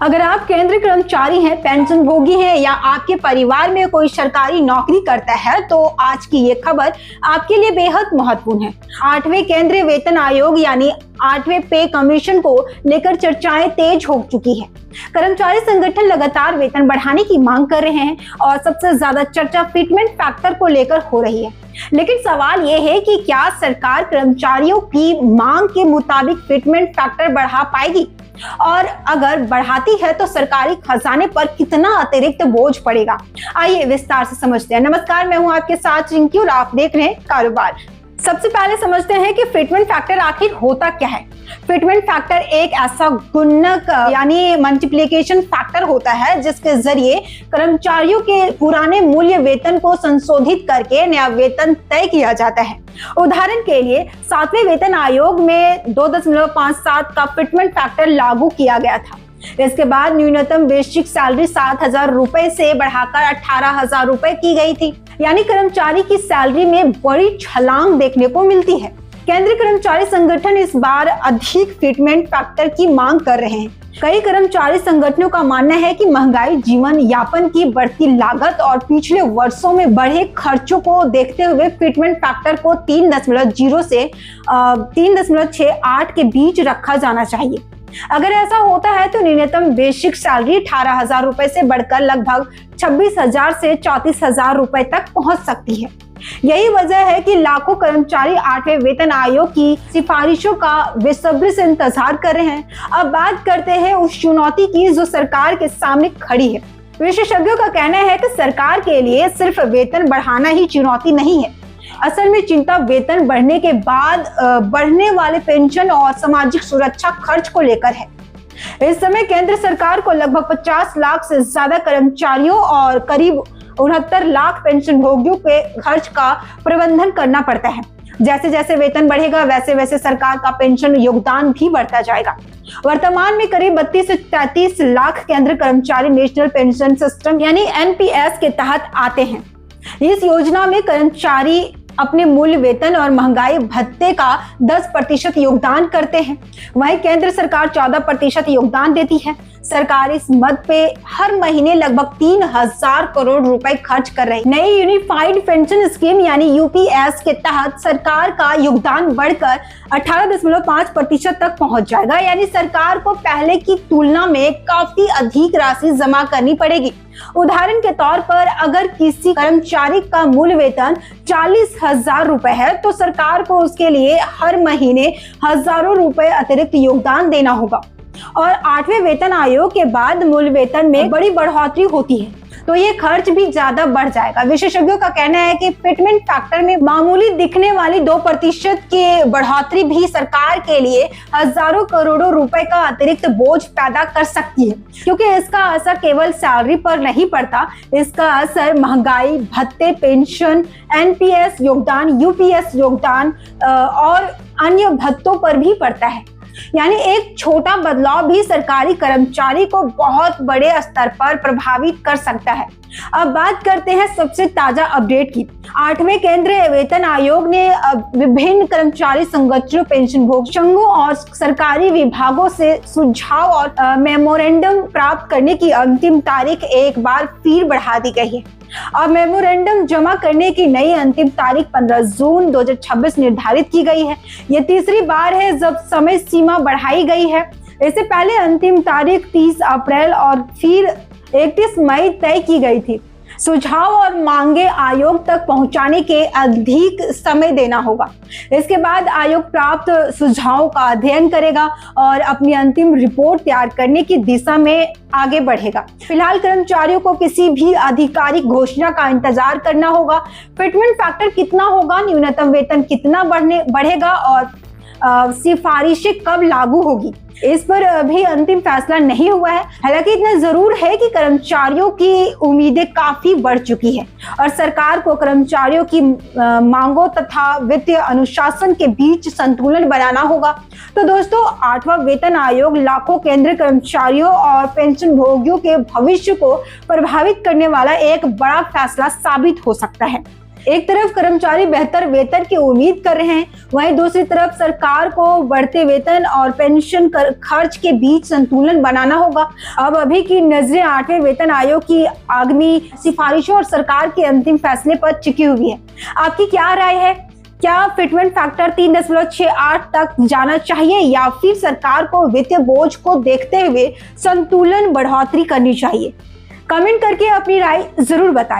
अगर आप केंद्रीय कर्मचारी हैं, पेंशन भोगी हैं या आपके परिवार में कोई सरकारी नौकरी करता है तो आज की ये खबर आपके लिए बेहद महत्वपूर्ण है। 8वें केंद्रीय वेतन आयोग यानी 8वें पे कमीशन को लेकर चर्चाएं तेज हो चुकी है। कर्मचारी संगठन लगातार वेतन बढ़ाने की मांग कर रहे हैं और सबसे ज्यादा चर्चा फिटमेंट फैक्टर को लेकर हो रही है। लेकिन सवाल ये है कि क्या सरकार कर्मचारियों की मांग के मुताबिक फिटमेंट फैक्टर बढ़ा पाएगी, और अगर बढ़ाती है तो सरकारी खजाने पर कितना अतिरिक्त बोझ पड़ेगा। आइए विस्तार से समझते हैं। नमस्कार, मैं हूं आपके साथ रिंकी और आप देख रहे हैं कारोबार। सबसे पहले समझते हैं कि फिटमेंट फैक्टर आखिर होता क्या है। फिटमेंट फैक्टर एक ऐसा गुणक यानी मल्टीप्लिकेशन फैक्टर होता है जिसके जरिए कर्मचारियों के पुराने मूल्य वेतन को संशोधित करके नया वेतन तय किया जाता है। उदाहरण के लिए 7वें वेतन आयोग में 2.57 का फिटमेंट फैक्टर लागू किया गया था। इसके बाद न्यूनतम बेसिक सैलरी 7,000 रुपए से बढ़ाकर 18,000 रुपए की गई थी, यानी कर्मचारी की सैलरी में बड़ी छलांग देखने को मिलती है। केंद्रीय कर्मचारी संगठन इस बार अधिक फिटमेंट फैक्टर की मांग कर रहे हैं। कई कर्मचारी संगठनों का मानना है कि महंगाई, जीवन यापन की बढ़ती लागत और पिछले वर्षों में बढ़े खर्चों को देखते हुए फिटमेंट फैक्टर को 3.0 से 3.68 के बीच रखा जाना चाहिए। अगर ऐसा होता है तो न्यूनतम बेसिक सैलरी 18,000 रुपए से बढ़कर लगभग 26,000 से 34,000 रुपए तक पहुंच सकती है। यही वजह है कि लाखों कर्मचारी 8वें वेतन आयोग की सिफारिशों का बेसब्री से इंतजार कर रहे हैं। अब बात करते हैं उस चुनौती की जो सरकार के सामने खड़ी है। विशेषज्ञों का कहना है कि सरकार के लिए सिर्फ वेतन बढ़ाना ही चुनौती नहीं है। असल में चिंता वेतन बढ़ने के बाद बढ़ने वाले पेंशन और सामाजिक सुरक्षा खर्च को लेकर है। इस समय केंद्र सरकार को लगभग 50 लाख से ज्यादा कर्मचारियों और करीब 69 लाख पेंशन भोगियों के खर्च का प्रबंधन करना पड़ता है। जैसे जैसे वेतन बढ़ेगा वैसे वैसे सरकार का पेंशन योगदान भी बढ़ता जाएगा। वर्तमान में करीब 32 से 33 लाख केंद्र कर्मचारी नेशनल पेंशन सिस्टम यानी एनपीएस के तहत आते हैं। इस योजना में कर्मचारी अपने मूल वेतन और महंगाई भत्ते का 10% योगदान करते हैं। वहीं केंद्र सरकार 14% योगदान देती है। सरकार इस मद पे हर महीने लगभग 3,000 करोड़ रुपए खर्च कर रही है। नई यूनिफाइड पेंशन स्कीम यानी यूपीएस के तहत सरकार का योगदान बढ़कर 18.5% तक पहुंच जाएगा, यानी सरकार को पहले की तुलना में काफी अधिक राशि जमा करनी पड़ेगी। उदाहरण के तौर पर अगर किसी कर्मचारी का मूल वेतन 40,000 रुपए है तो सरकार को उसके लिए हर महीने हजारों रुपए अतिरिक्त योगदान देना होगा। और 8वें वेतन आयोग के बाद मूल वेतन में बड़ी बढ़ोतरी होती है तो ये खर्च भी ज्यादा बढ़ जाएगा। विशेषज्ञों का कहना है कि फिटमेंट फैक्टर में मामूली दिखने वाली 2% की बढ़ोतरी भी सरकार के लिए हजारों करोड़ों रुपए का अतिरिक्त बोझ पैदा कर सकती है, क्योंकि इसका असर केवल सैलरी पर नहीं पड़ता, इसका असर महंगाई भत्ते, पेंशन, एनपीएस योगदान, यूपीएस योगदान और अन्य भत्तों पर भी पड़ता है। यानी एक छोटा बदलाव भी सरकारी कर्मचारी को बहुत बड़े स्तर पर प्रभावित कर सकता है। अब बात करते हैं सबसे ताजा अपडेट की। 8वें केंद्रीय वेतन आयोग ने विभिन्न कर्मचारी संगठनों, पेंशन भोग संघों और सरकारी विभागों से सुझाव और मेमोरेंडम प्राप्त करने की अंतिम तारीख एक बार फिर बढ़ा दी गई है। अब मेमोरेंडम जमा करने की नई अंतिम तारीख 15 जून 2026 निर्धारित की गई है। ये तीसरी बार है जब समय सीमा बढ़ाई गई है। इससे पहले अंतिम तारीख 30 अप्रैल और फिर 31 मई तय की गई थी। सुझाव और मांगे आयोग तक पहुंचाने के अधिक समय देना होगा। इसके बाद आयोग प्राप्त सुझावों का अध्ययन करेगा और अपनी अंतिम रिपोर्ट तैयार करने की दिशा में आगे बढ़ेगा। फिलहाल कर्मचारियों को किसी भी आधिकारिक घोषणा का इंतजार करना होगा। फिटमेंट फैक्टर कितना होगा, न्यूनतम वेतन कितना बढ़ेगा और सिफारिशें कब लागू होगी, इस पर अभी अंतिम फैसला नहीं हुआ है। हालांकि इतना जरूर है कि कर्मचारियों की उम्मीदें काफी बढ़ चुकी है और सरकार को कर्मचारियों की मांगों तथा वित्तीय अनुशासन के बीच संतुलन बनाना होगा। तो दोस्तों, 8वां वेतन आयोग लाखों केंद्रीय कर्मचारियों और पेंशन भोगियों के भविष्य को प्रभावित करने वाला एक बड़ा फैसला साबित हो सकता है। एक तरफ कर्मचारी बेहतर वेतन की उम्मीद कर रहे हैं, वहीं दूसरी तरफ सरकार को बढ़ते वेतन और पेंशन खर्च के बीच संतुलन बनाना होगा। अब अभी की नजरें 8वें वेतन आयोग की आगामी सिफारिशों और सरकार के अंतिम फैसले पर टिकी हुई है। आपकी क्या राय है? क्या फिटमेंट फैक्टर 3.68 तक जाना चाहिए या फिर सरकार को वित्तीय बोझ को देखते हुए संतुलन बढ़ोतरी करनी चाहिए? कमेंट करके अपनी राय जरूर बताएं।